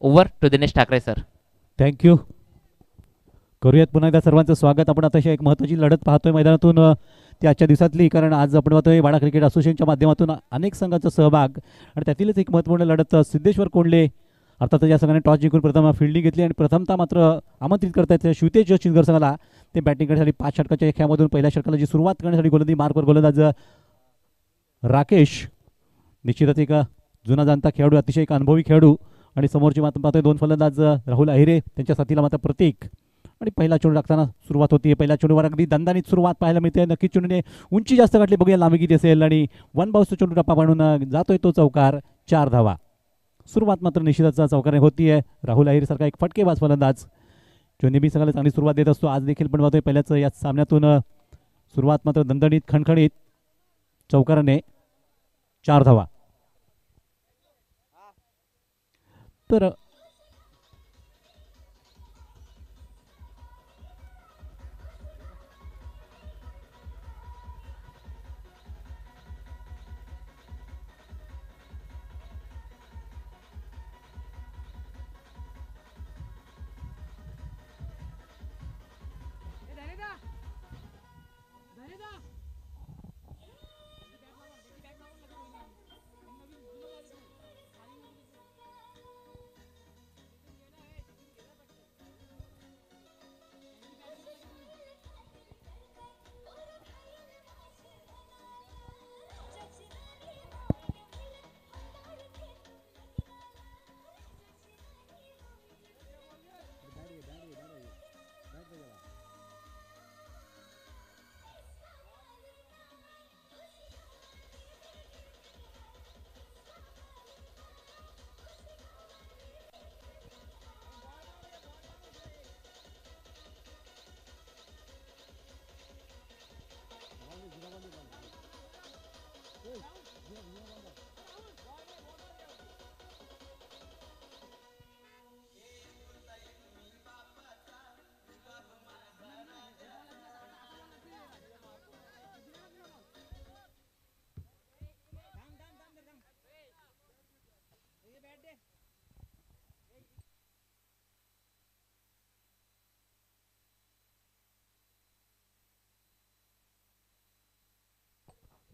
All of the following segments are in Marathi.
Over to Dinesh Thackeray sir. Thank you. करूयात पुन्हा एकदा सर्वांचं स्वागत. आपण अतिशय एक महत्त्वाची लढत पाहतोय मैदानातून ती आजच्या दिवसातली, कारण आज आपण पाहतोय वाडा क्रिकेट असोसिएशनच्या माध्यमातून अनेक संघांचा सहभाग आणि त्यातीलच एक महत्त्वपूर्ण लढत सिद्धेश्वर कोंडले अर्थात या संघाने टॉस जिंकून प्रथम फिल्डिंग घेतली आणि प्रथमतः मात्र आमंत्रित करतायत शिवतेज चिंचगड संघाला. ते बॅटिंग करण्यासाठी 5 षटकाच्या खेळामधून पहिल्या षटकाला जी सुरुवात करण्यासाठी गोलंदाजी मार्कवर गोलंदाज राकेश, निश्चितच एक जुना जाणता खेळाडू, अतिशय एक अनुभवी खेळाडू. आणि समोरची मात्र पाहतोय 2 फलंदाज राहुल अहिरे, त्यांच्या साथीला मात्र प्रतीक. आणि पहिला चेंडू टाकताना सुरुवात होती. पहिल्या चेंडूवर अगदी दणदणीत सुरुवात पाहायला मिळते. नक्कीच चेंडूने उंची जास्त गाठली, बघूया लांबी किती असेल. आणि 1 बाउन्सचा चेंडू टप्पा बनवून जातोय तो चौकार, 4 धावा. सुरुवात मात्र निश्चितच चौकाने होतीये. राहुल अहिरे सारखा एक फटकेबाज फलंदाज जो नेहमी संघाला चांगली सुरुवात देत असतो, आज देखील पण पाहतोय पहिल्याच या सामन्यातून सुरुवात मात्र दणदणीत खणखणीत चौकाराने 4 धावा. तर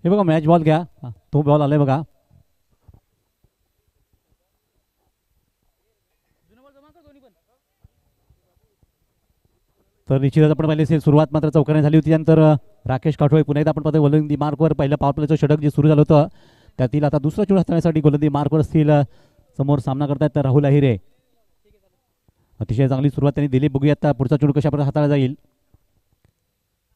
हे बघा मॅच बॉल घ्या, तो बॉल आलाय बघा. तर निश्चितच आपण पाहिले असेल सुरुवात मात्र चौकाने झाली होती. त्यानंतर राकेश काठोळे पुन्हा एकदा आपण पाहतोय गोलंदाजी मार्कवर पहिलं पॉवर प्लेचं षटक जे सुरू झालं होतं त्यातील आता दुसरा चेंडू हाताळण्यासाठी गोलंदाजी मार्कवर असतील. समोर सामना करतायत राहुल अहिरे. अतिशय चांगली सुरुवात त्यांनी दिली, बघूया आता पुढचा चेंडू कशा प्रकारे हाताळला जाईल.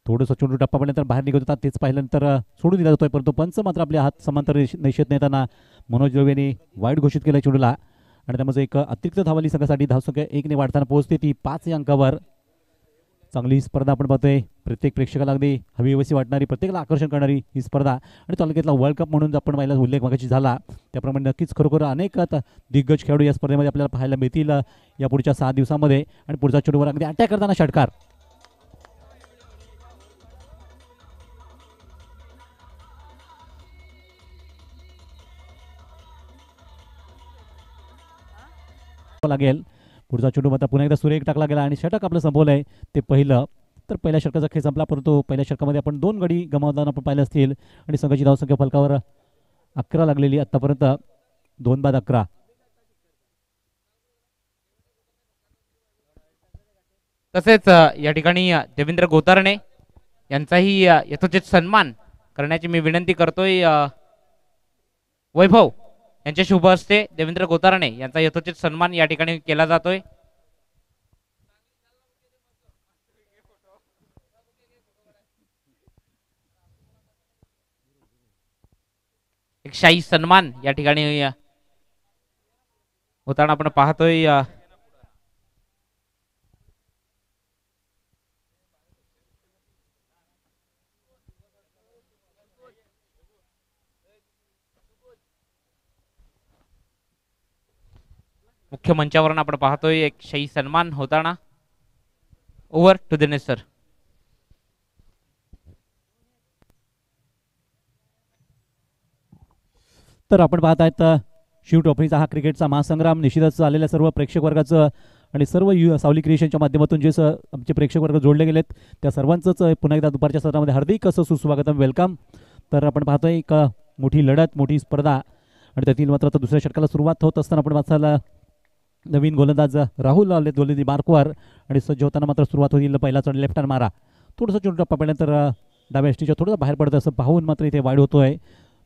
थोडंसं चेंडू टप्पा पडल्यानंतर बाहेर निघत होता, तेच पाहिल्यानंतर सोडून दिला जातोय, परंतु पंच मात्र आपल्या हात समांतर निषेध नेताना मनोज जोग यांनी वाईट घोषित केलं चेंडूला. आणि त्यामध्ये एक अतिरिक्त धावाली संघासाठी धावसंख्या 1 ने वाढताना पोहोचते ती 5 या अंकावर. चांगली स्पर्धा आपण पाहतोय, प्रत्येक प्रेक्षकाला अगदी हवीहवीशी वाटणारी, प्रत्येकाला आकर्षण करणारी ही स्पर्धा. आणि तालुक्यातला वर्ल्ड कप म्हणून आपण पाहिला उल्लेख मागाशी झाला त्याप्रमाणे नक्कीच खरोखर अनेक दिग्गज खेळाडू या स्पर्धेमध्ये आपल्याला पाहायला मिळतील या पुढच्या 6 दिवसामध्ये. आणि पुढच्या चेंडूवर अगदी अटॅक करताना षटकार. लागेल पुढचा चेंडू मात्र पुन्हा एकदा सुरेख टाकला गेला आणि षटक आपलं संपवलंय ते पहिलं. तर पहिल्या षटकाचा खेळ संपला, परंतु पहिल्या षटकामध्ये आपण 2 गडी गमावताना आपण पाहिले असतील आणि संघाची धावसंख्या फलकावर 11 लागलेली आतापर्यंत, 2 बाद 11. तसेच या ठिकाणी देवेंद्र गोतारणे यांचाही यथोचित सन्मान करण्याची मी विनंती करतोय. वैभव यांच्या शुभ हस्ते देवेंद्र गोतारणे यांचा यथोचित सन्मान या ठिकाणी केला जातोय. एक शाही सन्मान या ठिकाणी होताना आपण पाहतोय. मुख्य मंचावरून आपण पाहतोय एक शाही सन्मान होताना. Over to Dinesh sir. तर आपण पाहत आहेत शिव ट्रॉफीचा हा क्रिकेटचा महासंग्राम निश्चितच आलेल्या सर्व प्रेक्षक वर्गाचं आणि सर्व सावली क्रिएशनच्या माध्यमातून जे आमचे प्रेक्षक वर्ग जोडले गेलेत त्या सर्वांचंच पुन्हा एकदा दुपारच्या सत्रामध्ये हार्दिक असं सुस्वागतम, वेलकम. तर आपण पाहतोय एक मोठी लढत, मोठी स्पर्धा आणि त्यातील मात्र आता दुसऱ्या षटकाला सुरुवात होत असताना आपण वाचायला नवीन गोलंदाज राहुल आले गोलंदाजी मार्कवर आणि सज्ज होताना मात्र सुरुवात होईल पहिला चढ लेफ्ट हँड मारा. थोडंसं चोट टप्पा पडल्यानंतर डाव्या एसटीच्या थोडंसं बाहेर पडतं असं पाहून मात्र इथे वाईड होतोय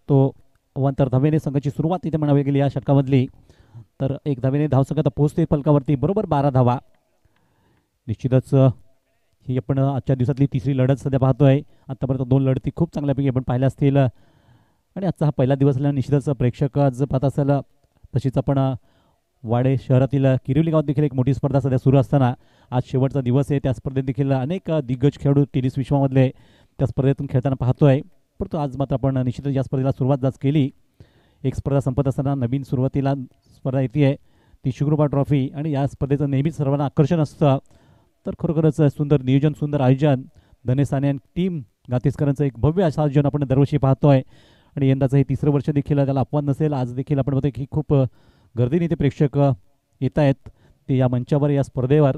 तो अवांतर धावेने संघाची सुरुवात इथे म्हणावी गेली या षटकामधली. तर एक धावेने धावसंख्या आता पोहोचते फलकावरती बरोबर 12 धावा. निश्चितच ही आपण आजच्या दिवसातली तिसरी लढत सध्या पाहतोय. आतापर्यंत 2 लढती खूप चांगल्यापैकी आपण पाहिल्या असतील आणि आजचा हा पहिला दिवस असल्याने निश्चितच प्रेक्षक आज पाहत असेल. तशीच आपण वाडे शहरातील किरिवली गावात देखील एक मोठी स्पर्धा सध्या सुरू असताना आज शेवटचा दिवस आहे. त्या स्पर्धेत देखील अनेक दिग्गज खेळाडू टेनिस विश्वामधले त्या स्पर्धेतून खेळताना पाहतोय. परंतु आज मात्र आपण निश्चितच या स्पर्धेला सुरुवात आज केली. एक स्पर्धा संपत असताना नवीन सुरुवातीला स्पर्धा येते आहे ती शुक्रबा ट्रॉफी आणि या स्पर्धेचं नेहमीच सर्वांना आकर्षण असतं. तर खरोखरच सुंदर नियोजन, सुंदर आयोजन, धनेश साने टीम गातेसकरांचं एक भव्य असं आयोजन आपण दरवर्षी पाहतोय आणि यंदाचं हे तिसरं वर्ष देखील त्याला अपवाद नसेल. आज देखील आपण बघतोय की खूप गर्दीने ते प्रेक्षक येत आहेत ते या मंचावर, या स्पर्धेवर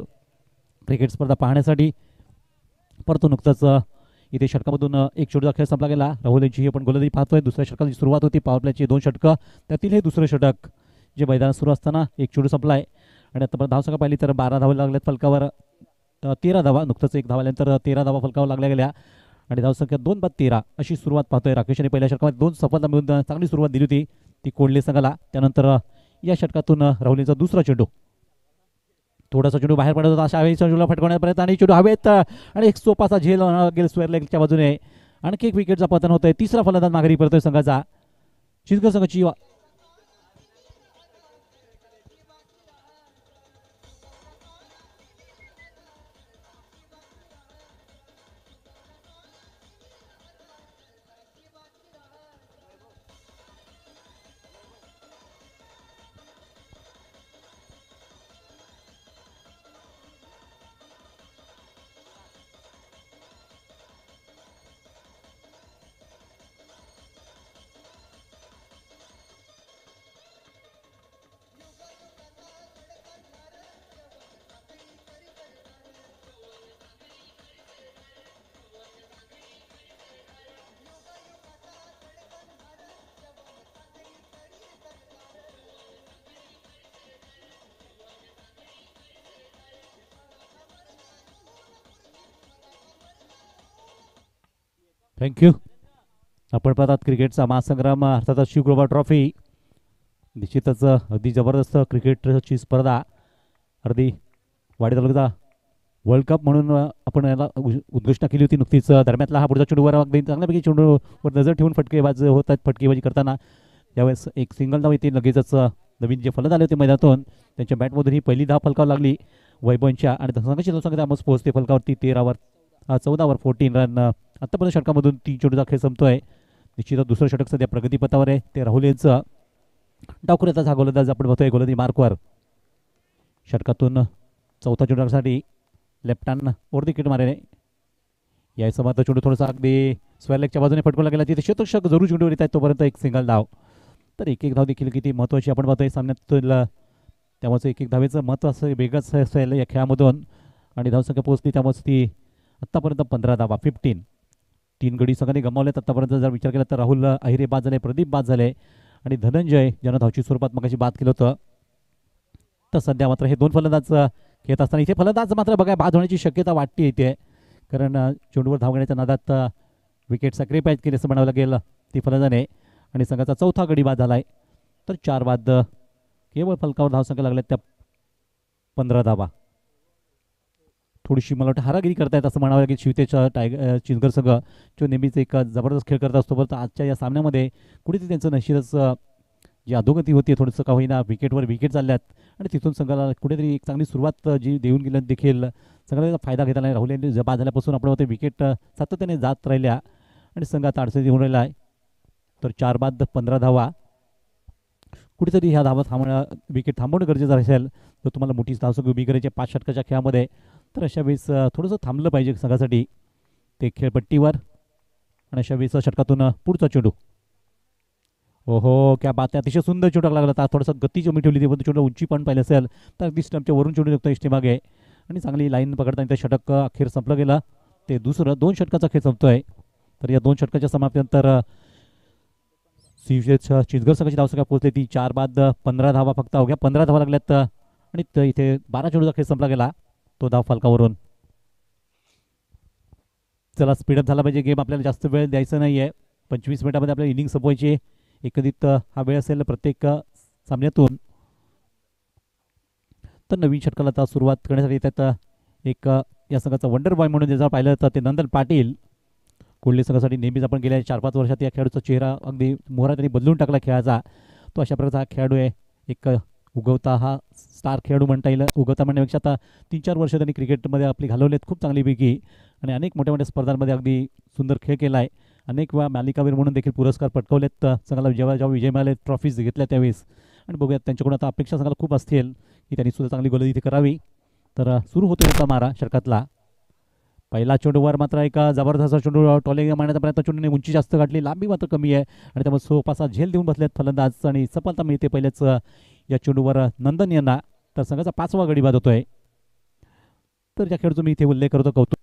क्रिकेट स्पर्धा पाहण्यासाठी. परंतु नुकताच इथे षटकामधून एक षटकाचा खेळ संपला गेला. राहुल यांची आपण गोलंदाजी पाहतोय. दुसऱ्या षटकाची सुरुवात होती, पॉवर प्लेची 2 षटकं, त्यातील हे दुसरं षटक जे मैदानात सुरू असताना एक चेंडू संपला आहे आणि आतापर्यंत धावसंख्या पाहिली तर 12 धावा लागल्यात फलकावर, 13 धावा. नुकतंच एक धावाल्यानंतर 13 धावा फलकावर लागल्या गेल्या आणि धावसंख्या 2/13 अशी सुरुवात पाहतोय. राकेश यांनी पहिल्या षटकामध्ये 2 सफलता मिळून चांगली सुरुवात दिली होती ती कोडले संघाला. त्यानंतर या षटकातून राहुलीचा दुसरा चेंडू, थोडासा चेंडू बाहेर पडत होता, अशा वेळी चेंडूला फटकवण्याचा प्रयत्न आणि चेंडू हवेत आणि एक सोपासा झेल गेल स्क्वेअर लेगच्या बाजूने. आणखी एक विकेटचा पतन होतोय. तिसरा फलंदाज माघारी परतोय संघाचा. चिंचगड संघाची थँक्यू. आपण पाहतात क्रिकेटचा महासंग्राम अर्थातच शिवग्रोबा ट्रॉफी. निश्चितच अगदी जबरदस्त क्रिकेटची स्पर्धा, अगदी वाडी तालुक्याचा वर्ल्ड कप म्हणून आपण याला उद्घोषणा केली होती नुकतीच. दरम्यातला हा पुढचा चेंडूवर अगदी चांगल्यापैकी चेंडूवर नजर ठेवून फटकेबाज होत आहेत. फटकेबाजी करताना यावेळेस एक सिंगल धाव येते. लगेचच नवीन जे फलंदाज आले होते मैदानातून त्यांच्या बॅटमधून ही पहिली धाव फलकावर लागली वैभवच्या आणि संघाची धावसंख्या मग पोहोचते फलकावरती 14 वर 14 रन. आत्तापर्यंत षटकामधून 3 चेंडूचा खेळ संपतोय. निश्चितच दुसरं षटक सध्या प्रगतीपथावर आहे ते राहुल यांचं. डावखुऱ्याचा हा गोलंदाज आपण बघतोय गोलंदाजी मार्कवर. षटकातून चौथा चेंडूसाठी लेफ्ट हँड वर विकेट मारेने यायचं मात्र चेंडू थोडासा अगदी स्क्वेअर लेगच्या बाजूने फटकवला गेला. तिथे शतक जरूर चेंडूवर येत आहेत तोपर्यंत एक सिंगल धाव. तर एक धाव देखील किती महत्त्वाची आपण पाहतोय सामन्यात. त्यामुळे एक धावेचं महत्त्व असं वेगळंच असेल या खेळामधून आणि धावसंख्या पोहोचली त्यामुळे ती आत्तापर्यंत 15 धावा 15. 3 गडी संघाने गमावलेत आत्तापर्यंत. जर विचार केला तर राहुल अहिरे बाद झाले, प्रदीप बाद झाले आणि धनंजय ज्यानं धावची स्वरूपात मगाशी बाद केलं होतं. तर सध्या मात्र हे 2 फलंदाज खेळत असताना इथे फलंदाज मात्र बघा बाद होण्याची शक्यता वाटते इथे, कारण चेंडूवर धाव घेण्याच्या नादात विकेट सॅक्रिफाईस केली असं म्हणावं लागेल ती फलंदाजाने आणि संघाचा चौथा गडी बाद झाला आहे. तर 4 बाद केवळ फलकावर धावसंख्या लागल्यात त्या 15 धावा. थोडीशी मला वाटतं हारागिरी करतायत असं म्हणावं लागेल शिवतेच्या चिंचगड संघ जो नेहमीच एक जबरदस्त खेळ करत असतो. परंतु आजच्या या सामन्यामध्ये कुठेतरी त्यांचं नशीबच जी अधोगती होती थोडंसं का होईना विकेटवर विकेट चालल्यात आणि तिथून संघाला कुठेतरी एक चांगली सुरुवात जी देऊन गेल्यात देखील संघाला फायदा घेता नाही. राहुल यांनी बाद झाल्यापासून आपण होते विकेट सातत्याने जात राहिल्या आणि संघात अडचणी होऊन राहिला आहे. तर 4 बाद 15 धावा. कुठेतरी ह्या धावा विकेट थांबवणं गरजेचं असेल तर तुम्हाला मोठी धावसंख्या उभी करायची 5 षटकाच्या खेळामध्ये. तर अशा वेळेस थोडंसं थांबलं पाहिजे संघासाठी ते खेळपट्टीवर आणि अशा वेळेस षटकातून पुढचा चेंडू ओहो, क्या बात आहे! अतिशय सुंदर चेंडू टाकला लागला. आता थोडंसं गती कमी ठेवली होती, पण चेंडू उंची पण पाहिली असेल तर अगदी स्टंपच्या वरून चेंडू निघतो इष्टीमागे आणि चांगली लाईन पकडताना ते षटक अखेर संपलं गेलं. ते दुसरं 2 षटकाचा खेळ संपतोय. तर या 2 षटकाच्या समाप्तीनंतर चिचगर संघाची धावसंख्या पोहोचली ती 4 बाद 15 धावा, फक्त अवघ्या 15 धावा लागल्यात आणि इथे 12 चेंडूचा खेळ संपला गेला तो धाव फलकावरून. चला स्पीडअप झाला पाहिजे गेम, आपल्याला जास्त वेळ द्यायचा नाही आहे. 25 मिनिटामध्ये आपल्याला इनिंग संपवायची. एकंदरीत हा वेळ असेल प्रत्येक सामन्यातून. तर नवीन षटकाला आता सुरुवात करण्यासाठी त्यात एक या संघाचा वंडर बॉय म्हणून जर पाहिलं तर ते नंदन पाटील. कोल्हे संघासाठी नेहमीच आपण गेल्या 4-5 वर्षात या खेळाडूचा चेहरा अगदी मोहरा त्यांनी बदलून टाकला खेळाचा. तो अशा प्रकारचा हा खेळाडू आहे. एक उगवता हा स्टार खेळाडू म्हणता येईल. उगवता म्हणण्यापेक्षा आता 3-4 वर्ष त्यांनी क्रिकेटमध्ये आपली घालवलेत खूप चांगलीपैकी आणि अनेक मोठ्या मोठ्या स्पर्धांमध्ये अगदी सुंदर खेळ केला आहे. अनेक वेळा मालिकावीर म्हणून देखील पुरस्कार पटकावलेत. संघाला जेव्हा जेव्हा विजय मिळाले ट्रॉफीज घेतल्या त्यावेळेस. आणि बघूयात त्यांच्याकडून आता अपेक्षा संघाला खूप असतील की त्यांनी सुद्धा चांगली गोलंदाजी करावी. तर सुरू होतो त्याचा मारा षटकातला. पहिला चेंडूवर मात्र एक जबरदस्त चेंडू टॉले मारण्याचा प्रयत्न, चेंडूने उंची जास्त गाठली, लांबी मात्र कमी आहे आणि त्यामुळे सोपासा झेल देऊन बसलेत फलंदाज आणि सफलता मिळते पहिल्याच या चेंडूवर नंदन यांना. तर संघाचा 5वा गडी बाद होतोय. तर ज्या खेळाडूचा मी इथे उल्लेख करतो कौतुक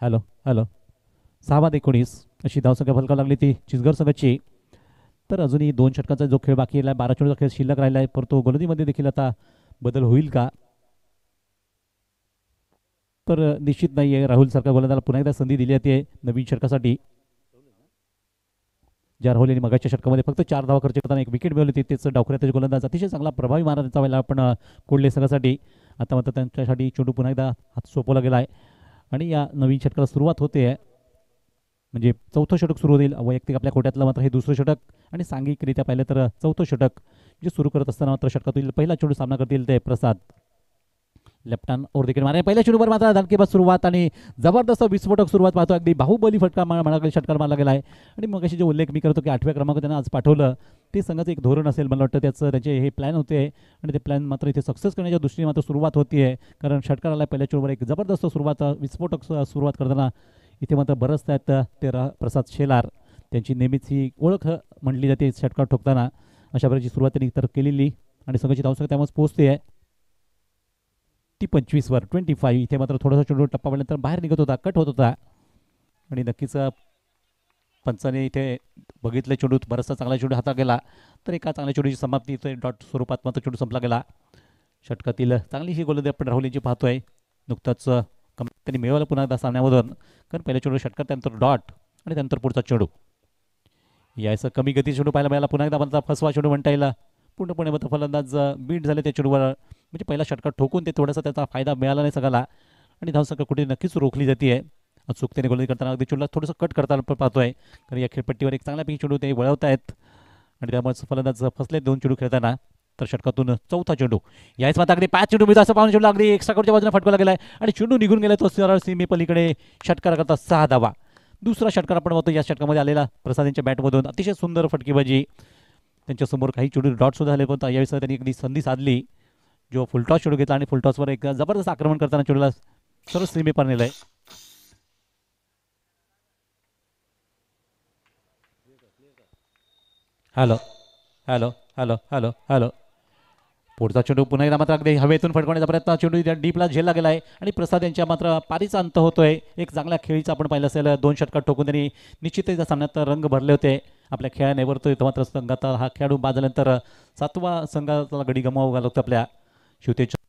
हॅलो हॅलो 6 बाद 19 अशी धावसंख्या फलकावं लागली ती चिचघर संघाची. तर अजूनही 2 षटकांचा जो खेळ बाकी आहे, 12 चेंडूचा खेळ शिल्लक राहिला आहे, परंतु गोलंदाजीमध्ये देखील आता बदल होईल का, तर निश्चित नाही आहे. राहुल सारखा गोलंदाजाला पुन्हा एकदा संधी दिली जाते नवीन षटकासाठी. ज्या राहुल यांनी मगाच्या षटकामध्ये फक्त 4 धावा खर्च करताना एक विकेट मिळवली होती, त्याचं डावखऱ्याचा गोलंदाज अतिशय चांगला प्रभावी मारा त्यांचा वेळेला आपण कोल्हे संघासाठी. आता मात्र त्यांच्यासाठी चेंडू पुन्हा एकदा हात सोपवला गेला आहे आणि या नवीन षटकाला सुरुवात होते आहे. म्हणजे 4थं षटक सुरू होईल वैयक्तिक आपल्या कोट्यातलं. मात्र हे 2रं षटक आणि सांघिकरित्या पाहिलं तर 4थं षटक जे सुरू करत असताना मात्र षटकातील पहिला चेंडू सामना करतील ते प्रसाद. लेफ्ट हँड ओव्हर विकेट मारा पहिल्या चेंडूवर मात्र धनकेबाज सुरुवात आणि जबरदस्त विस्फोटक सुरुवात पाहतो. अगदी बाहुबली फटका म्हणा षटकार मारला गेला आहे. आणि मग अशी जे उल्लेख मी करतो की 8व्या क्रमांक त्यांना आज पाठवलं ते संघाचं एक धोरण असेल मला वाटतं. त्याचे हे प्लॅन होते आणि ते प्लॅन मात्र इथे सक्सेस करण्याच्या दृष्टीने मात्र सुरुवात होती आहे. कारण षटकाराला पहिल्या चेंडूवर एक जबरदस्त सुरुवात विस्फोटक सुरुवात करताना इथे मात्र बरंच त्यात ते प्रसाद शेलार त्यांची नेहमीच ही ओळख म्हणली जाते षटकार ठोकताना. अशा प्रकारची सुरुवात त्यांनी तर केलेली आणि संघाची धावसंख्या त्यामुळे पोहोचते आहे ती 25वर 25. इथे मात्र थोडासा चेंडू टप्पा पडल्यानंतर बाहेर निघत होता, कट होत होता आणि नक्कीच पंचाने इथे बघितले चेंडू बराचसा चांगला चेंडू हातात गेला, तर एका चांगल्या चेंडूची समाप्ती इथे डॉट स्वरूपात मात्र चेंडू संपला गेला. षटकातील चांगली ही गोलंदाजी आपण राहुल यांची पाहतोय. नुकताच त्यांनी मिळवलं पुन्हा एकदा सामन्यामधून, कारण पहिल्या चेंडू षटकार त्यानंतर डॉट आणि त्यानंतर पुढचा चेंडू. यायचं कमी गती चेंडू पाहायला मिळाला. पुन्हा एकदा मला फसवा चेंडू म्हणता येईल. पूर्णपणे मात्र फलंदाज बीट झाले त्या चेंडूवर, म्हणजे पहिला षटकार ठोकून ते थोडासा त्याचा फायदा मिळाला नाही सगळ्याला आणि धावसंख्या कुठे नक्कीच रोखली जाते आहे. अचूकतेने गोलंदाजी करताना अगदी चेंडूला थोडंसं कट करताना आपण पाहतोय, कारण या खेळपट्टीवर एक चांगल्यापैकी चेंडू ते वळवत आहेत आणि त्यामुळे फलंदाज फसले 2 चेंडू खेळताना. तर षटकातून 4था चेंडू याच मात्र अगदी 5 चेंडू मिळतो असं पाहून चेंडू अगदी एक्स्ट्राकडच्या बाजूने फटकवला गेलाय आणि चेंडू निघून गेला तो सरळ सीमेपलीकडे. षटकार करता 6 धावा. दुसरा षटकार आपण पाहतो या षटकामध्ये आलेला प्रसाद यांच्या बॅटमधून अतिशय सुंदर फटकेबाजी. त्यांच्यासमोर काही चेंडू डॉट सुद्धा झाले, पण यावेळेस त्यांनी अगदी संधी साधली. जो फुलटॉस चेंडू घेतला आणि फुलटॉसवर एक जबरदस्त आक्रमण करताना चेंडूला सरळ सीमेपार नेलंय. Hello hello hello hello hello पुढचा चेंडू पुन्हा एकदा मात्र अगदी हवेतून फटकवण्याचा प्रयत्न. चेंडू डीपला झेलला गेला आहे आणि प्रसाद यांच्या मात्र पारीचा अंत होतोय. एक चांगल्या खेळीचा आपण पाहिलं असेल. 2 षटकार ठोकून त्यांनी निश्चितच त्या सामन्यात रंग भरले होते आपल्या खेळाने. वरतो इथं मात्र संघात हा खेळाडू बाद झाल्यानंतर 7वा संघाला गडी गमावं लागतं आपल्या शिवतेच्या.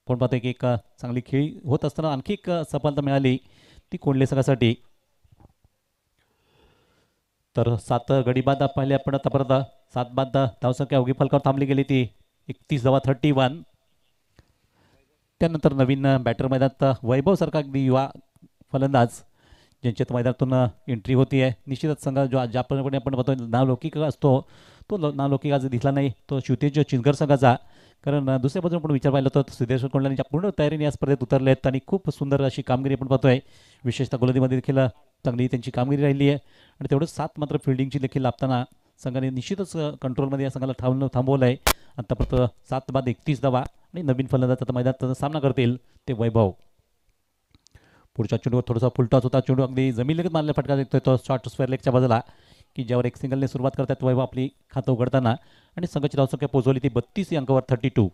आपण पाहतोय की एक चांगली खेळी होत असताना आणखी एक सफलता मिळाली ती कोंडले संघासाठी. तर 7 गडी बाद पाहिले आपण आतापर्यंत. 7 बाद धावसंख्या अवघी फलकावर थांबली गेली ती 31 धावा 31. त्यानंतर नवीन बॅटर मैदानात वैभव सारखा अगदी युवा फलंदाज ज्यांच्यात मैदानातून एंट्री होती आहे. निश्चितच संघ जो ज्याप्रमाणे आपण बघतो नावलौकिक असतो तो नावलौकिक आज दिसला नाही तो शिवतेज चिंचघर संघाचा. कारण दुसऱ्या बाजूला आपण विचार पाहिला तर सिद्धेश्वर कोंडलेंच्या पूर्ण तयारीने या स्पर्धेत उतरले आहेत आणि खूप सुंदर अशी कामगिरी आपण पाहतोय. विशेषतः गोलंदाजीमध्ये देखील चांगली त्यांची कामगिरी राहिली आहे आणि तेवढंच 7 मात्र फिल्डिंगची देखील लाभताना संघाने निश्चितच कंट्रोलमध्ये या संघाला थांबवलं आहे. आतापर्यंत 7 बाद 31 धावा आणि नवीन फलंदाज आता मैदानात सामना करतील ते वैभव. पुढच्या चेंडूवर थोडासा फुलटॉस होता. चेंडू अगदी जमीन मारल्या फटका देतोय तो शॉर्ट स्क्वेअर लेगच्या बाजूला, की ज्यावर एक सिंगलने सुरुवात करतात वैभव आपली खातं उघडताना आणि संघाची धावसंख्या पोहोचवली ती 32 या अंकावर 32.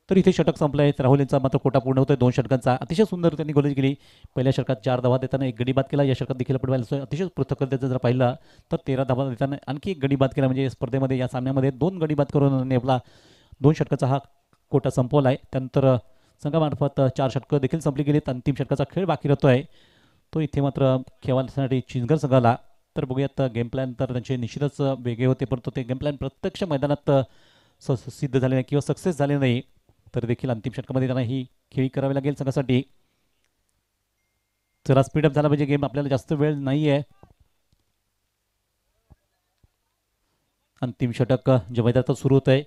तर इथे षटक संपलं आहे. राहुल यांचा मात्र कोटा पूर्ण होतोय 2 षटकांचा. अतिशय सुंदर त्यांनी गोलंदाजी केली. पहिल्या षटकात 4 धावा देताना एक गडी बाद केला. या षटकात देखील आपण पाहिलं अतिशय पृथक जर पाहिलं तर 13 धावा देताना आणखी एक गडी बाद केला. म्हणजे स्पर्धेमध्ये या सामन्यामध्ये 2 गडी बाद करून आपला 2 षटकाचा हा कोटा संपवला आहे. त्यानंतर संघामार्फत 4 षटकं देखील संपली गेलीत. अंतिम षटकाचा खेळ बाकी राहतोय तो इथे मात्र खेळण्यासाठी चिंचघर संघाला. तर बघूयात गेम प्लॅन तर त्यांचे निश्चितच वेगळे होते, परंतु ते गेम प्लॅन प्रत्यक्ष मैदानात सिद्ध झाले नाही किंवा सक्सेस झाले नाही. तर देखील अंतिम षटकामध्ये त्यांना ही खेळी करावी लागेल संघासाठी. चला स्पीडअप झाला पाहिजे गेम, आपल्याला जास्त वेळ नाही आहे. अंतिम षटक जे मैदानात सुरू होत आहे.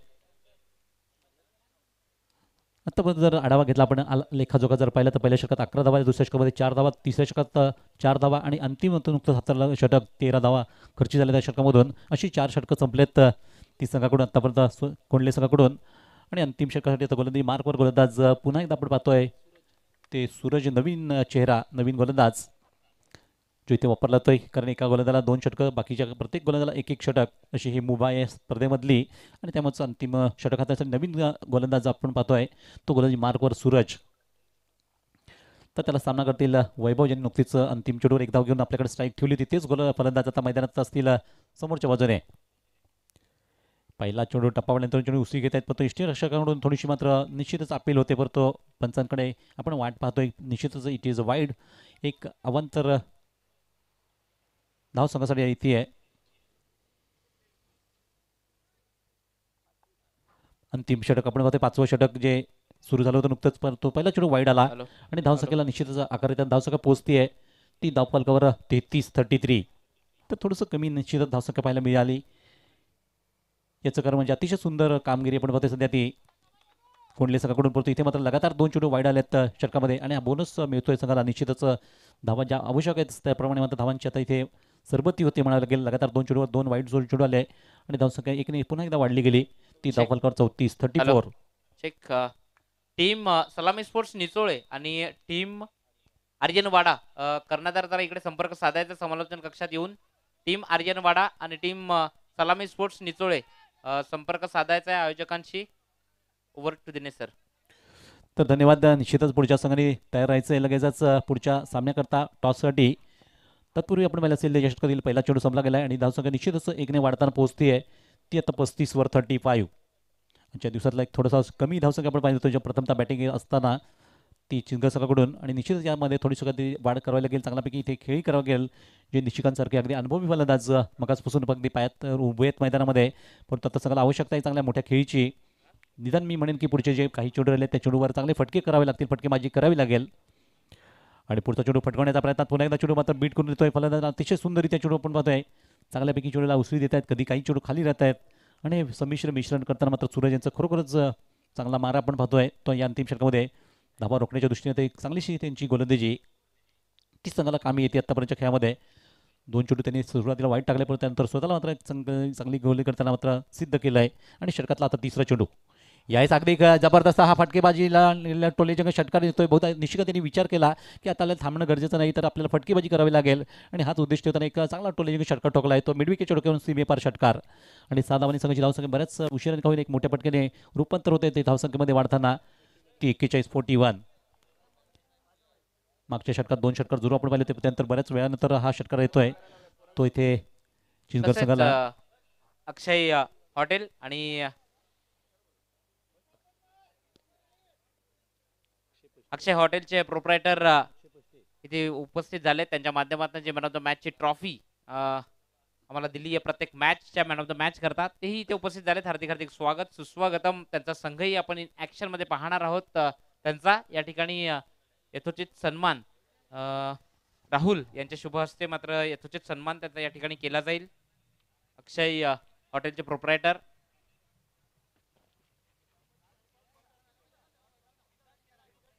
आतापर्यंत जर आढावा घेतला आपण लेखाजोखा जर पाहिला तर पहिल्या षटकात 11 धावा, दुसऱ्या षटकामध्ये 4 धावा, तिसऱ्या षटकात 4 धावा आणि अंतिम नुकतंच हाताळलं षटक 13 धावा खर्ची झाल्या त्या षटकामधून. अशी 4 षटकं संपलेत ती संघाकडून आतापर्यंत कोंडले संघाकडून. आणि अंतिम षटकासाठी आता गोलंदाजी मार्कवर गोलंदाज पुन्हा एकदा आपण पाहतोय ते सूरज, नवीन चेहरा, नवीन गोलंदाज जो इथे वापरला जातोय. कारण एका गोलंदाला 2 षटकं, बाकीच्या प्रत्येक गोलंदाला 1-1 षटक अशी ही मुभा आहे स्पर्धेमधली. आणि त्यामुळे अंतिम षटक हातासाठी नवीन गोलंदाज आपण पाहतोय तो गोलंदाजी मार्कवर सूरज. तर त्याला सामना करतील वैभव, ज्यांनी नुकतीच अंतिम चेंडूवर एक धाव घेऊन आपल्याकडे स्ट्राईक ठेवली होती. तेच गोल फलंदाज आता मैदानात असतील समोरच्या बाजूने. पहिला चेंडू टप्पावल्यानंतर चेंडू उसळी घेत आहेत, पण तो यष्टीरक्षकाकडून थोडीशी मात्र निश्चितच अपील होते, परंतु पंचांकडे आपण वाट पाहतोय. निश्चितच इट इज वाईड. एक अवांतर धाव संघासाठी इथे आहे. अंतिम षटक आपण पाहतोय, 5वं षटक जे सुरू झालं होतं नुकतंच, परंतु पहिला चेंडू वाईड आला हॅलो आणि धावसंख्येला निश्चितच आकार येतात. धावसंख्या पोहोचती आहे ती धावफलकावर 33-33. तर थोडंसं कमी निश्चितच धावसंख्या पाहायला मिळाली. याचं कारण म्हणजे अतिशय सुंदर कामगिरी आपण पाहतोय सध्या ती कोंडले संघाकडून. परंतु इथे मात्र लगातार 2 चेंडू वाईड आलेत षटकामध्ये आणि हा बोनस मिळतोय संघाला. निश्चितच धावा ज्या आवश्यक आहेत त्याप्रमाणे मात्र धावांची आता इथे सरबत्ती होती म्हणायला लागेल. लगातार 2 चेंडूवर 2 वाईड चेंडू आले आणि धावसंख्या एकने पुन्हा एकदा वाढली गेली. ती चेक. धावफलकावर 34-34. Hello check. टीम सलामी स्पोर्ट्स निचोळे आणि टीम आर्यनवाडा कर्णधार जरा इकडे संपर्क साधायचा समालोचन कक्षात येऊन. टीम आर्यनवाडा आणि टीम सलामी स्पोर्ट्स निचोळे संपर्क साधायचा आहे आयोजकांशी. Over to Dinesh sir. तर धन्यवाद. निश्चितच पुढच्या संघाने तयार राहायचं आहे लगेचच पुढच्या सामन्याकरता टॉससाठी. तत्पूर्वी आपण पाहिलं असेल षटकातील पहिला चेंडू संपला गेला आहे आणि धावसंख्या निश्चितच एकने वाढताना पोहोचते आहे. ती आता 35वर 35. आजच्या दिवसातला एक थोडासा कमी धावसंख्या आपण पाहिजे होतो प्रथमतः बॅटिंग असताना ती चिंगसकाकडून, आणि निश्चितच यामध्ये थोडीशी कधी वाढ करावी लागेल. चांगल्यापैकी इथे खेळी करावी लागेल. जे निशिकांसारखे अगदी अनुभवी फलंदाज मगाचपासून अगदी पायात उभे आहेत मैदानामध्ये, परंतु आता सगळ्याला आवश्यकता आहे चांगल्या मोठ्या खेळीची. निदान मी म्हणेन की पुढचे जे काही चेंडू राहिले त्या चेंडूवर चांगले फटके करावे लागतील, फटकेबाजी करावी लागेल. आणि पुढचा चेंडू फटकवण्याचा प्रयत्न पुन्हा एकदा चेंडू मात्र बीट करून देतोय फलंदाज. अतिशय सुंदररित्या चेंडू आपण पाहतोय. चांगल्यापैकी चेंडूला उसळी देत आहेत, कधी काही चेंडू खाली राहत आहेत आणि संमिश्र मिश्रण करताना मात्र सूरज यांचं खरोखरच चांगला मारा आपण पाहतोय. तो या अंतिम षटकामध्ये धावा रोखण्याच्या दृष्टीने ते एक चांगलीशी त्यांची गोलंदाजी ती संघाला कामी येते आत्तापर्यंतच्या खेळामध्ये. 2 चेंडू त्यांनी सुरुवातीला वाईट टाकले, पण त्यानंतर स्वतःला मात्र एक चांगली गोली करताना मात्र सिद्ध केलं आहे. आणि षटकातला आता 3रा चेंडू यावेळेस अगदी जबरदस्त हा फटकेबाजीला टोलेजंग षटकार देतोय. बहुधा निश्चित त्यांनी विचार केला की आता थांबणं गरजेचं नाही, तर आपल्याला फटकेबाजी करावी लागेल आणि हाच उद्देश ठेवताना एक चांगला टोलेजंग षटकार ठोकला आहे. तो मिडविकेटच्या डोक्यावरून सीमेपार षटकार आणि साधावानी संघाची धावसंख्या बऱ्याच उशिराने का होईल एक मोठ्या पटकेने रूपांतर होते ते धावसंख्येमध्ये वाढताना. ती 41-41. मागच्या षटकात 2 षटकार जरूर आपण पाहिले होते, त्यानंतर बऱ्याच वेळानंतर हा षटकार येतोय. तो इथे चिंचगड संघाला अक्षय हॉटेल आणि अक्षय हॉटेलचे प्रोप्रायटर इथे उपस्थित झाले. त्यांच्या माध्यमातून जे मॅन ऑफ द मॅचची ट्रॉफी आम्हाला दिली आहे प्रत्येक मॅचच्या मॅन ऑफ द मॅच करतात, तेही इथे उपस्थित झालेत. हार्दिक हार्दिक स्वागत सुस्वागतम. त्यांचा संघही आपण ॲक्शन मध्ये पाहणार आहोत. त्यांचा या ठिकाणी यथोचित सन्मान राहुल यांच्या शुभ हस्ते मात्र यथोचित सन्मान त्यांचा या ठिकाणी केला जाईल. अक्षय हॉटेलचे प्रोप्रायटर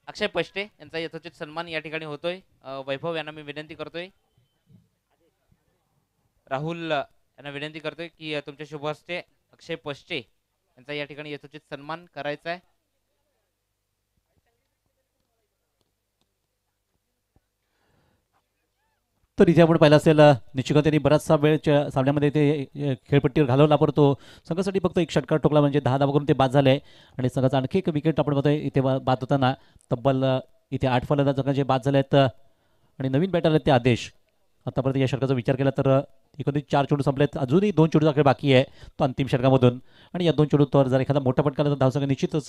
अक्षय पष्टे यांचा यथोचित सन्मान या ठिकाणी होतोय. वैभव यांना मी विनंती करतोय, राहुल यांना विनंती करतोय की तुमच्या शुभ हस्ते अक्षय पष्टे यांचा या ठिकाणी यथोचित सन्मान करायचा आहे. तर इथे आपण पाहिलं असेल निश्चित त्यांनी बराचसा वेळच्या सामन्यामध्ये ते खेळपट्टीवर घालवला, परंतु संघासाठी फक्त एक षटकार ठोकला म्हणजे 10 धावा करून ते बाद झाले. आणि संघाचा आणखी एक विकेट आपण पाहतोय इथे बाद होताना. तब्बल इथे 8 फलंदाज संघाचे बाद झाले आहेत आणि नवीन बॅटर आहेत ते आदेश. आतापर्यंत या षटकाचा विचार केला तर एकंदरीत 4 चेंडू संपलेत, अजूनही 2 चेंडूचा खेळ बाकी आहे तो अंतिम षटकामधून. आणि या 2 चेंडूवर जर एखादा मोठा फटका आला तर धावसंख्या निश्चितच